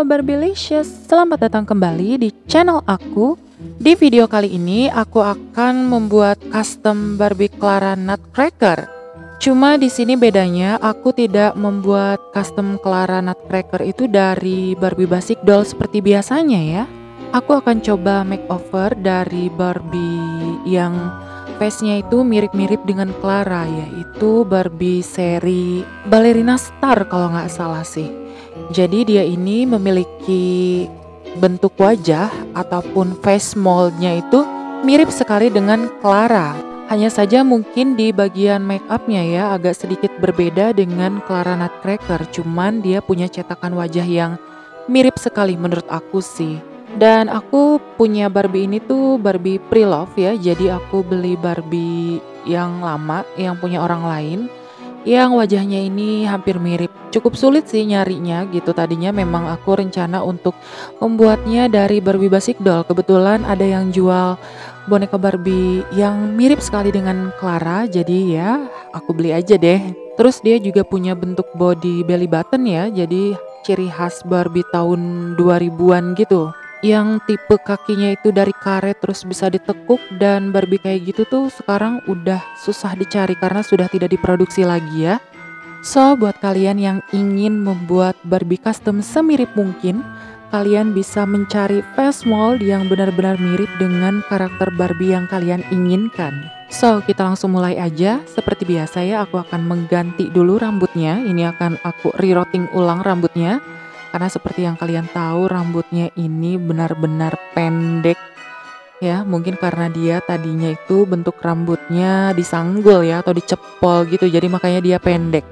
Halo Barbilicious, selamat datang kembali di channel aku. Di video kali ini aku akan membuat custom Barbie Clara Nutcracker. Cuma di sini bedanya aku tidak membuat custom Clara Nutcracker itu dari Barbie basic doll seperti biasanya ya. Aku akan coba makeover dari Barbie yang face-nya itu mirip-mirip dengan Clara, yaitu Barbie seri Ballerina Star kalau nggak salah sih. Jadi dia ini memiliki bentuk wajah ataupun face moldnya itu mirip sekali dengan Clara. Hanya saja mungkin di bagian make upnya ya agak sedikit berbeda dengan Clara Nutcracker. Cuman dia punya cetakan wajah yang mirip sekali menurut aku sih. Dan aku punya Barbie ini tuh Barbie pre-love ya. Jadi aku beli Barbie yang lama yang punya orang lain, yang wajahnya ini hampir mirip. Cukup sulit sih nyarinya gitu. Tadinya memang aku rencana untuk membuatnya dari Barbie basic doll. Kebetulan ada yang jual boneka Barbie yang mirip sekali dengan Clara. Jadi ya aku beli aja deh. Terus dia juga punya bentuk body belly button ya. Jadi ciri khas Barbie tahun 2000-an gitu, yang tipe kakinya itu dari karet terus bisa ditekuk. Dan Barbie kayak gitu tuh sekarang udah susah dicari karena sudah tidak diproduksi lagi ya. So buat kalian yang ingin membuat Barbie custom semirip mungkin, kalian bisa mencari face mold yang benar-benar mirip dengan karakter Barbie yang kalian inginkan. So kita langsung mulai aja. Seperti biasa ya, aku akan mengganti dulu rambutnya. Ini akan aku rerouting ulang rambutnya. Karena seperti yang kalian tahu rambutnya ini benar-benar pendek ya. Mungkin karena dia tadinya itu bentuk rambutnya disanggul ya atau dicepol gitu. Jadi makanya dia pendek.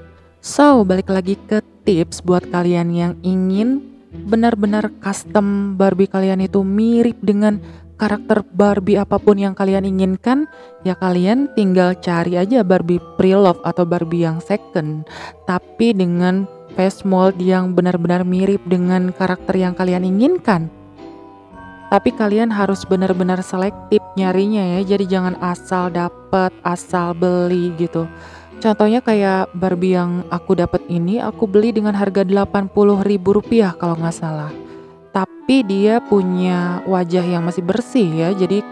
So balik lagi ke tips buat kalian yang ingin benar-benar custom Barbie kalian itu mirip dengan karakter Barbie apapun yang kalian inginkan. Ya kalian tinggal cari aja Barbie pre-love atau Barbie yang second, tapi dengan face mold yang benar-benar mirip dengan karakter yang kalian inginkan. Tapi kalian harus benar-benar selektif nyarinya ya. Jadi jangan asal dapet, asal beli gitu. Contohnya kayak Barbie yang aku dapat ini, aku beli dengan harga Rp80.000 kalau nggak salah. Tapi dia punya wajah yang masih bersih ya. Jadi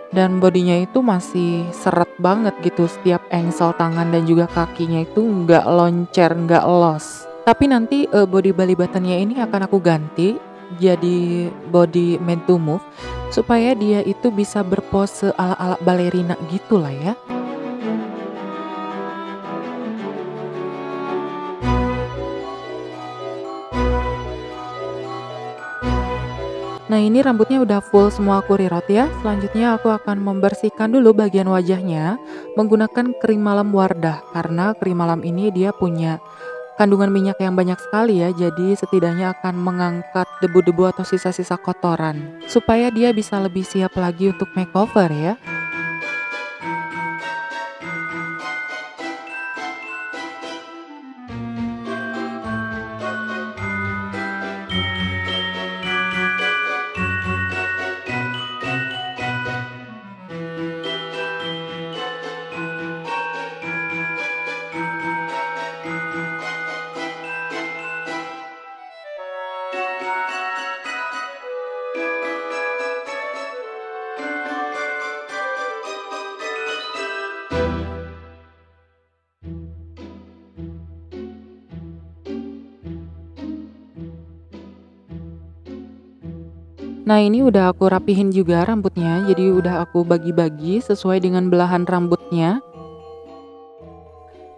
dan bodinya itu masih seret banget gitu. Setiap engsel tangan dan juga kakinya itu nggak loncer, nggak los. Tapi nanti body belly buttonnya ini akan aku ganti jadi body made to move supaya dia itu bisa berpose ala-ala balerina gitu lah ya. Nah ini rambutnya udah full semua aku reroute ya. Selanjutnya aku akan membersihkan dulu bagian wajahnya menggunakan krim malam Wardah. Karena krim malam ini dia punya kandungan minyak yang banyak sekali ya. Jadi setidaknya akan mengangkat debu-debu atau sisa-sisa kotoran supaya dia bisa lebih siap lagi untuk makeover ya. Nah ini udah aku rapihin juga rambutnya. Jadi udah aku bagi-bagi sesuai dengan belahan rambutnya.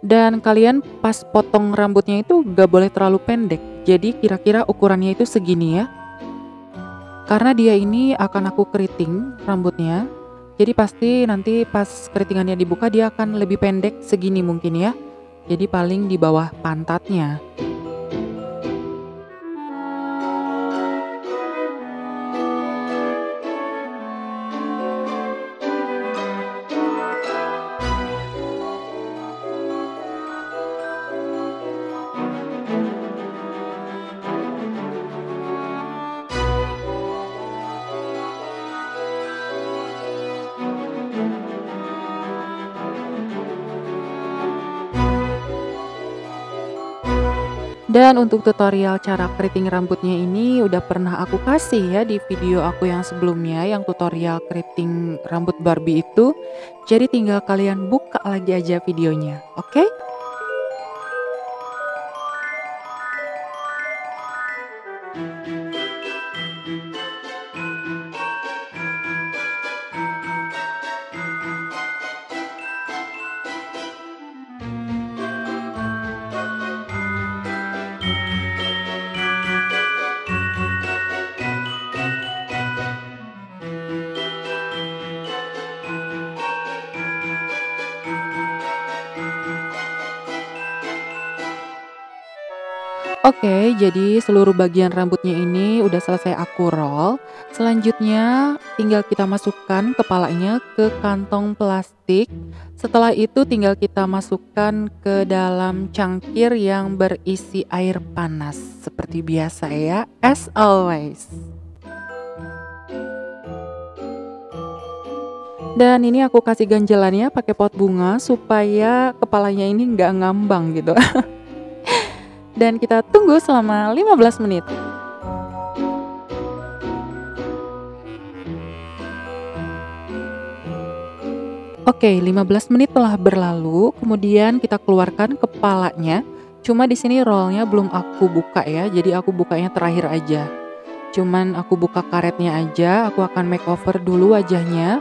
Dan kalian pas potong rambutnya itu gak boleh terlalu pendek. Jadi kira-kira ukurannya itu segini ya. Karena dia ini akan aku keriting rambutnya. Jadi pasti nanti pas keritingannya dibuka dia akan lebih pendek segini mungkin ya. Jadi paling di bawah pantatnya. Dan untuk tutorial cara keriting rambutnya ini udah pernah aku kasih ya di video aku yang sebelumnya, yang tutorial keriting rambut Barbie itu. Jadi tinggal kalian buka lagi aja videonya, oke? Oke, jadi seluruh bagian rambutnya ini udah selesai aku roll. Selanjutnya tinggal kita masukkan kepalanya ke kantong plastik. Setelah itu tinggal kita masukkan ke dalam cangkir yang berisi air panas. Seperti biasa ya, as always. Dan ini aku kasih ganjelannya pakai pot bunga supaya kepalanya ini nggak ngambang gitu. Dan kita tunggu selama 15 menit. Oke, 15 menit telah berlalu, kemudian kita keluarkan kepalanya. Cuma di sini rollnya belum aku buka ya, jadi aku bukanya terakhir aja. Cuman aku buka karetnya aja, aku akan makeover dulu wajahnya.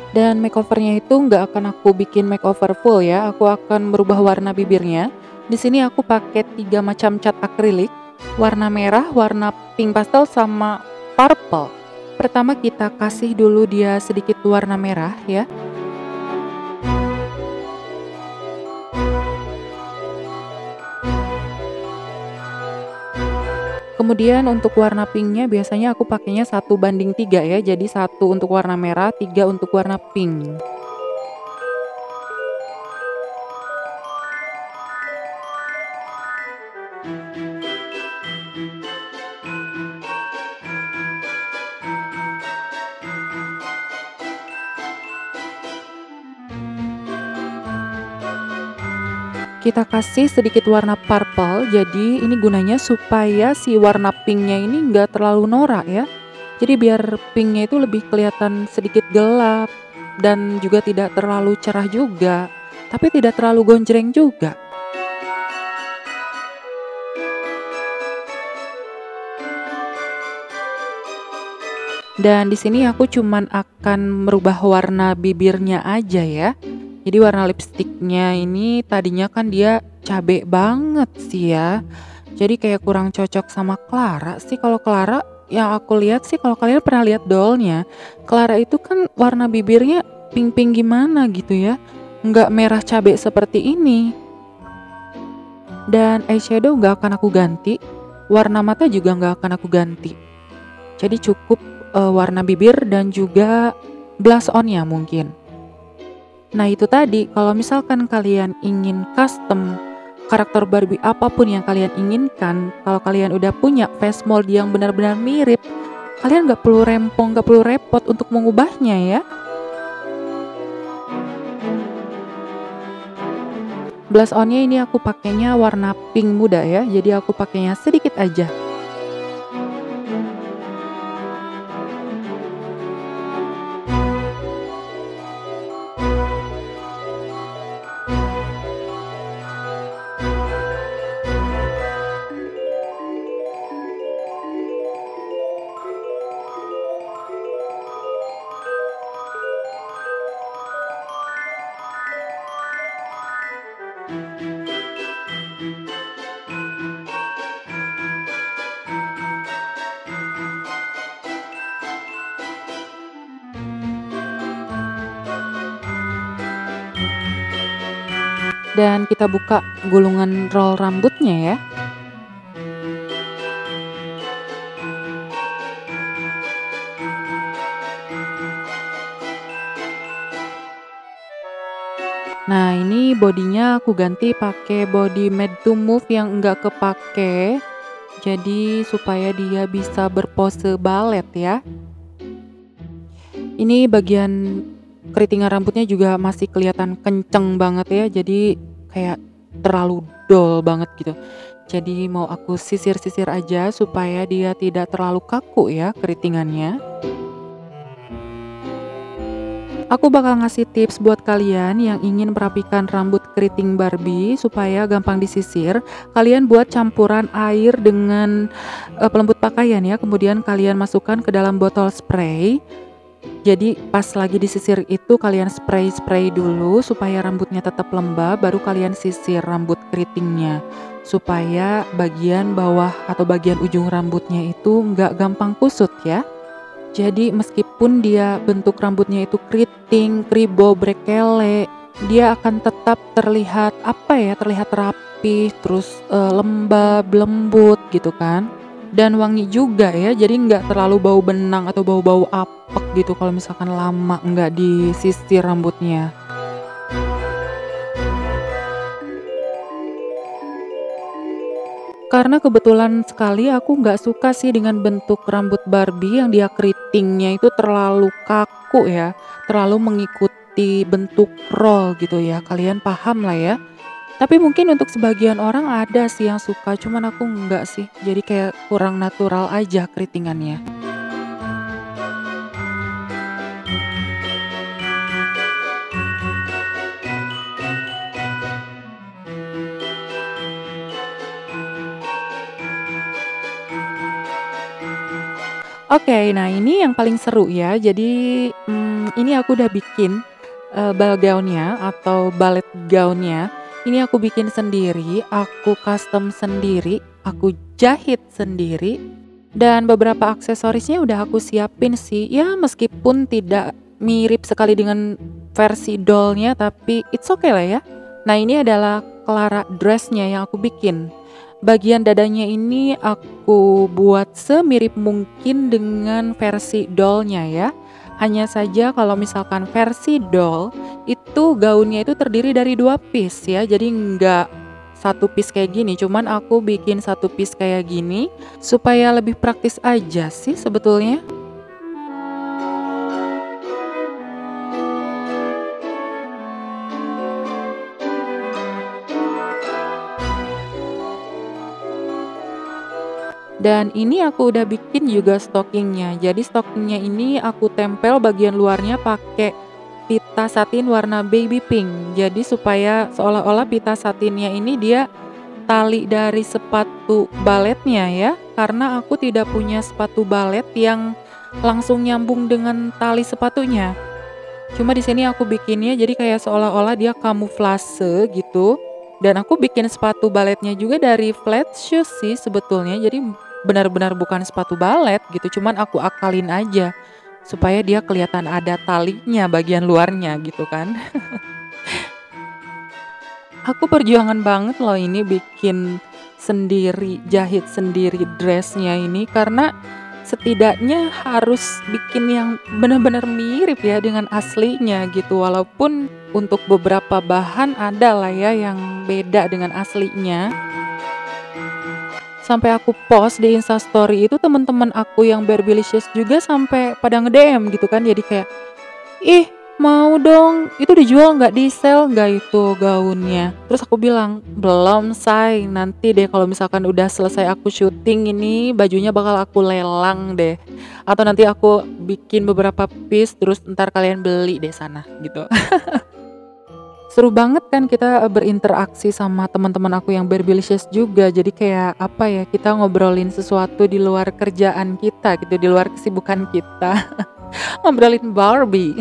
Dan makeovernya itu nggak akan aku bikin makeover full ya, aku akan merubah warna bibirnya. Di sini aku pakai 3 macam cat akrilik, warna merah, warna pink pastel, sama purple. Pertama kita kasih dulu dia sedikit warna merah ya. Kemudian untuk warna pinknya biasanya aku pakainya 1:3 ya, jadi 1 untuk warna merah, 3 untuk warna pink. Kita kasih sedikit warna purple, jadi ini gunanya supaya si warna pinknya ini nggak terlalu norak ya. Jadi biar pinknya itu lebih kelihatan sedikit gelap dan juga tidak terlalu cerah juga, tapi tidak terlalu gonjreng juga. Dan di sini aku cuman akan merubah warna bibirnya aja ya. Jadi warna lipstiknya ini tadinya kan dia cabe banget sih ya. Jadi kayak kurang cocok sama Clara sih. Kalau Clara yang aku lihat sih, kalau kalian pernah lihat dollnya, Clara itu kan warna bibirnya pink-pink gimana gitu ya. Nggak merah cabe seperti ini. Dan eyeshadow nggak akan aku ganti. Warna mata juga nggak akan aku ganti. Jadi cukup warna bibir dan juga blush on-nya mungkin. Nah itu tadi, kalau misalkan kalian ingin custom karakter Barbie apapun yang kalian inginkan, kalau kalian udah punya face mold yang benar-benar mirip, kalian nggak perlu rempong, nggak perlu repot untuk mengubahnya ya. Blush on-nya ini aku pakainya warna pink muda ya, jadi aku pakainya sedikit aja. Dan kita buka gulungan roll rambutnya ya. Nah ini bodinya aku ganti pakai body made to move yang enggak kepake. Jadi supaya dia bisa berpose balet ya. Ini bagian keritingan rambutnya juga masih kelihatan kenceng banget ya. Jadi kayak terlalu dull banget gitu. Jadi mau aku sisir-sisir aja supaya dia tidak terlalu kaku ya keritingannya. Aku bakal ngasih tips buat kalian yang ingin merapikan rambut keriting Barbie supaya gampang disisir. Kalian buat campuran air dengan pelembut pakaian ya, kemudian kalian masukkan ke dalam botol spray. Jadi pas lagi disisir itu kalian spray dulu supaya rambutnya tetap lembab, baru kalian sisir rambut keritingnya supaya bagian bawah atau bagian ujung rambutnya itu nggak gampang kusut ya. Jadi meskipun dia bentuk rambutnya itu keriting, kribo, brekele, dia akan tetap terlihat terlihat rapi, terus lembab, lembut gitu kan. Dan wangi juga ya, jadi nggak terlalu bau benang atau bau-bau apek gitu kalau misalkan lama nggak disisir rambutnya. Karena kebetulan sekali aku nggak suka sih dengan bentuk rambut Barbie yang dia keritingnya itu terlalu kaku ya, terlalu mengikuti bentuk roll gitu ya, kalian paham lah ya. Tapi mungkin untuk sebagian orang ada sih yang suka, cuman aku nggak sih, jadi kayak kurang natural aja keritingannya. Oke, nah ini yang paling seru ya. Jadi, ini aku udah bikin, ball gown-nya atau ballet gown-nya. Ini aku bikin sendiri, aku custom sendiri, aku jahit sendiri, dan beberapa aksesorisnya udah aku siapin sih. Ya meskipun tidak mirip sekali dengan versi doll-nya, tapi it's okay lah ya. Nah ini adalah Clara dress-nya yang aku bikin. Bagian dadanya ini aku buat semirip mungkin dengan versi doll-nya ya. Hanya saja kalau misalkan versi doll itu gaunnya itu terdiri dari 2 piece ya. Jadi nggak satu piece kayak gini, cuman aku bikin satu piece kayak gini supaya lebih praktis aja sih sebetulnya. Dan ini aku udah bikin juga stockingnya. Jadi stockingnya ini aku tempel bagian luarnya pakai pita satin warna baby pink. Jadi supaya seolah-olah pita satinnya ini dia tali dari sepatu baletnya ya. Karena aku tidak punya sepatu balet yang langsung nyambung dengan tali sepatunya. Cuma di sini aku bikinnya jadi kayak seolah-olah dia kamuflase gitu. Dan aku bikin sepatu baletnya juga dari flat shoes sih sebetulnya. Jadi benar-benar bukan sepatu balet gitu. Cuman aku akalin aja supaya dia kelihatan ada talinya bagian luarnya gitu kan. Aku perjuangan banget loh ini bikin sendiri, jahit sendiri dressnya ini karena setidaknya harus bikin yang benar-benar mirip ya dengan aslinya gitu. Walaupun untuk beberapa bahan ada lah ya yang beda dengan aslinya. Sampai aku post di Instastory itu teman-teman aku yang Barbie-licious juga sampai pada nge-DM gitu kan. Jadi kayak, "Ih, mau dong, itu dijual nggak, di-sell nggak itu gaunnya?" Terus aku bilang, "Belum say, nanti deh kalau misalkan udah selesai aku syuting ini bajunya bakal aku lelang deh. Atau nanti aku bikin beberapa piece terus ntar kalian beli deh sana," gitu. Seru banget kan kita berinteraksi sama teman-teman aku yang Barbie-licious juga. Jadi kayak kita ngobrolin sesuatu di luar kerjaan kita gitu, di luar kesibukan kita. Ngobrolin Barbie.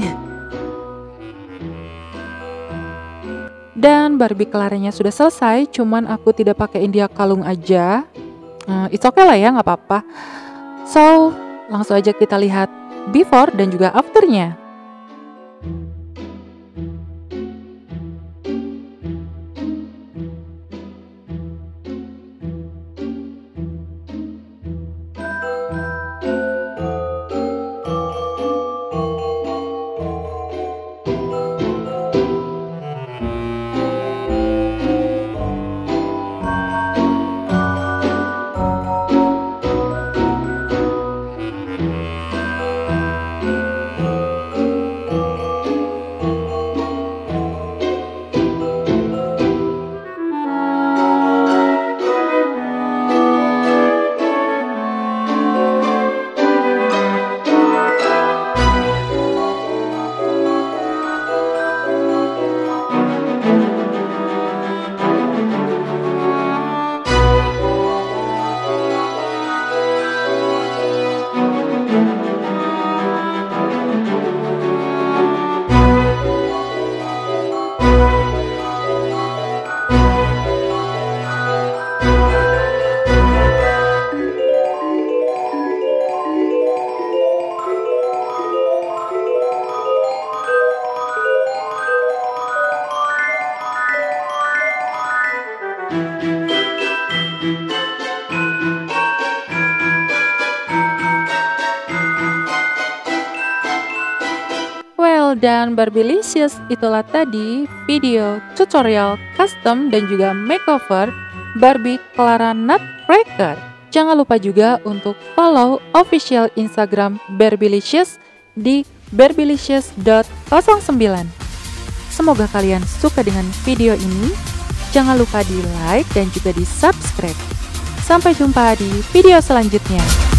Dan Barbie Claranya sudah selesai, cuman aku tidak pakai India kalung aja. It's okay lah ya, nggak apa-apa. So, langsung aja kita lihat before dan juga afternya. channel dan Barbilicious. Itulah tadi video tutorial custom dan juga makeover Barbie Clara Nutcracker. Jangan lupa juga untuk follow official Instagram Barbilicious di barbilicious.09. Semoga kalian suka dengan video ini. Jangan lupa di like dan juga di subscribe. Sampai jumpa di video selanjutnya.